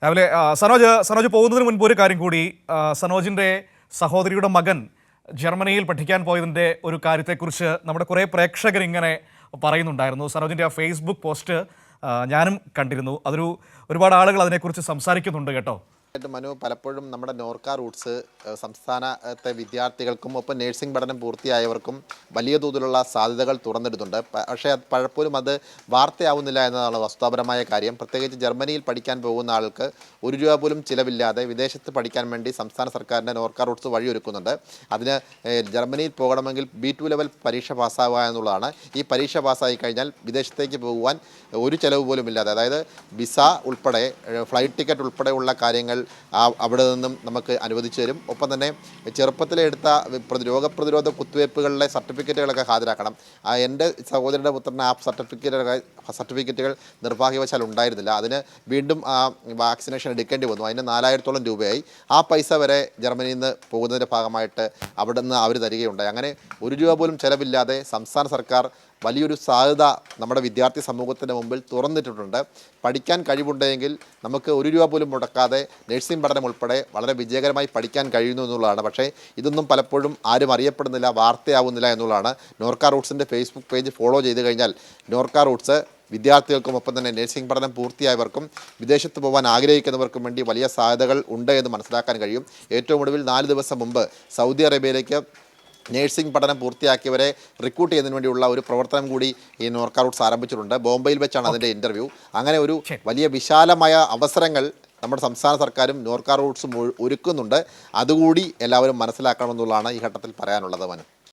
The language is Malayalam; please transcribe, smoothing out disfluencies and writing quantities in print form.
രാവിലെ സനോജ് പോകുന്നതിന് മുൻപ് ഒരു കാര്യം കൂടി. സനോജിൻ്റെ സഹോദരിയുടെ മകൻ ജർമ്മനിയിൽ പഠിക്കാൻ പോയതിൻ്റെ ഒരു കാര്യത്തെക്കുറിച്ച് നമ്മുടെ കുറേ പ്രേക്ഷകർ ഇങ്ങനെ പറയുന്നുണ്ടായിരുന്നു. സനോജിൻ്റെ ആ ഫേസ്ബുക്ക് പോസ്റ്റ് ഞാനും കണ്ടിരുന്നു. ഒരുപാട് ആളുകൾ അതിനെക്കുറിച്ച് സംസാരിക്കുന്നുണ്ട് കേട്ടോ. മനു, പലപ്പോഴും നമ്മുടെ നോർക്ക റൂട്ട്സ് സംസ്ഥാനത്തെ വിദ്യാർത്ഥികൾക്കും ഒപ്പം നേഴ്സിംഗ് പഠനം പൂർത്തിയായവർക്കും വലിയ തോതിലുള്ള സാധ്യതകൾ തുറന്നിടുന്നുണ്ട്. പക്ഷേ പലപ്പോഴും അത് വാർത്തയാവുന്നില്ല എന്നതാണ് വസ്തുതാപരമായ കാര്യം. പ്രത്യേകിച്ച് ജർമ്മനിയിൽ പഠിക്കാൻ പോകുന്ന ആൾക്ക് ₹1 പോലും ചിലവില്ലാതെ വിദേശത്ത് പഠിക്കാൻ വേണ്ടി സംസ്ഥാന സർക്കാരിൻ്റെ നോർക്ക റൂട്ട്സ് വഴിയൊരുക്കുന്നുണ്ട്. അതിന് ജർമ്മനിയിൽ പോകണമെങ്കിൽ B2 ലെവൽ പരീക്ഷ പാസ്സാവുക എന്നുള്ളതാണ്. ഈ പരീക്ഷ പാസ്സായി കഴിഞ്ഞാൽ വിദേശത്തേക്ക് പോകുവാൻ ഒരു ചിലവ് പോലും ഇല്ലാതെ, അതായത് വിസ ഉൾപ്പെടെ ഫ്ലൈറ്റ് ടിക്കറ്റ് ഉൾപ്പെടെയുള്ള കാര്യങ്ങൾ അവിടെ നിന്നും നമുക്ക് അനുവദിച്ചു തരും. ഒപ്പം തന്നെ ചെറുപ്പത്തിലെ എടുത്ത രോഗപ്രതിരോധ കുത്തിവയ്പ്പുകളുടെ സർട്ടിഫിക്കറ്റുകളൊക്കെ ഹാജരാക്കണം. എൻ്റെ സഹോദരൻ്റെ പുത്രന് ആ സർട്ടിഫിക്കറ്റുകൾ നിർഭാഗ്യവശാൽ ഉണ്ടായിരുന്നില്ല. അതിന് വീണ്ടും വാക്സിനേഷൻ എടുക്കേണ്ടി വന്നു. അതിന് 4000-ഓളം രൂപയായി. ആ പൈസ വരെ ജർമ്മനിയിൽ നിന്ന് പോകുന്നതിൻ്റെ ഭാഗമായിട്ട് അവിടെ നിന്ന് അവർ തരികയുണ്ടായി. അങ്ങനെ ₹1 പോലും ചിലവില്ലാതെ സംസ്ഥാന സർക്കാർ വലിയൊരു സാധ്യത നമ്മുടെ വിദ്യാർത്ഥി സമൂഹത്തിൻ്റെ മുമ്പിൽ തുറന്നിട്ടിട്ടുണ്ട്. പഠിക്കാൻ കഴിവുണ്ടെങ്കിൽ നമുക്ക് ₹1 പോലും മുടക്കാതെ നഴ്സിംഗ് പഠനം ഉൾപ്പെടെ വളരെ വിജയകരമായി പഠിക്കാൻ കഴിയുന്നു എന്നുള്ളതാണ്. പക്ഷേ ഇതൊന്നും പലപ്പോഴും ആരും അറിയപ്പെടുന്നില്ല, വാർത്തയാവുന്നില്ല എന്നുള്ളതാണ്. നോർക്ക റൂട്ട്സിൻ്റെ ഫേസ്ബുക്ക് പേജ് ഫോളോ ചെയ്ത് കഴിഞ്ഞാൽ നോർക്ക റൂട്ട്സ് വിദ്യാർത്ഥികൾക്കും ഒപ്പം തന്നെ നഴ്സിംഗ് പഠനം പൂർത്തിയായവർക്കും വിദേശത്ത് പോകാൻ ആഗ്രഹിക്കുന്നവർക്കും വേണ്ടി വലിയ സാധ്യതകൾ ഉണ്ട് എന്ന് മനസ്സിലാക്കാൻ കഴിയും. ഏറ്റവും ഒടുവിൽ 4 ദിവസം മുമ്പ് സൗദി അറേബ്യയിലേക്ക് നേഴ്സിംഗ് പഠനം പൂർത്തിയാക്കിയവരെ റിക്രൂട്ട് ചെയ്യുന്നതിന് വേണ്ടിയുള്ള ഒരു പ്രവർത്തനം കൂടി ഈ നോർക്ക റൂട്ട്സ് ആരംഭിച്ചിട്ടുണ്ട്. ബോംബെയിൽ വെച്ചാണ് അതിൻ്റെ ഇൻ്റർവ്യൂ. അങ്ങനെ ഒരു വലിയ വിശാലമായ അവസരങ്ങൾ നമ്മുടെ സംസ്ഥാന സർക്കാരും നോർക്ക റൂട്ട്സും ഒരുക്കുന്നുണ്ട്. അതുകൂടി എല്ലാവരും മനസ്സിലാക്കണമെന്നുള്ളതാണ് ഈ ഘട്ടത്തിൽ പറയാനുള്ളത്. മനു.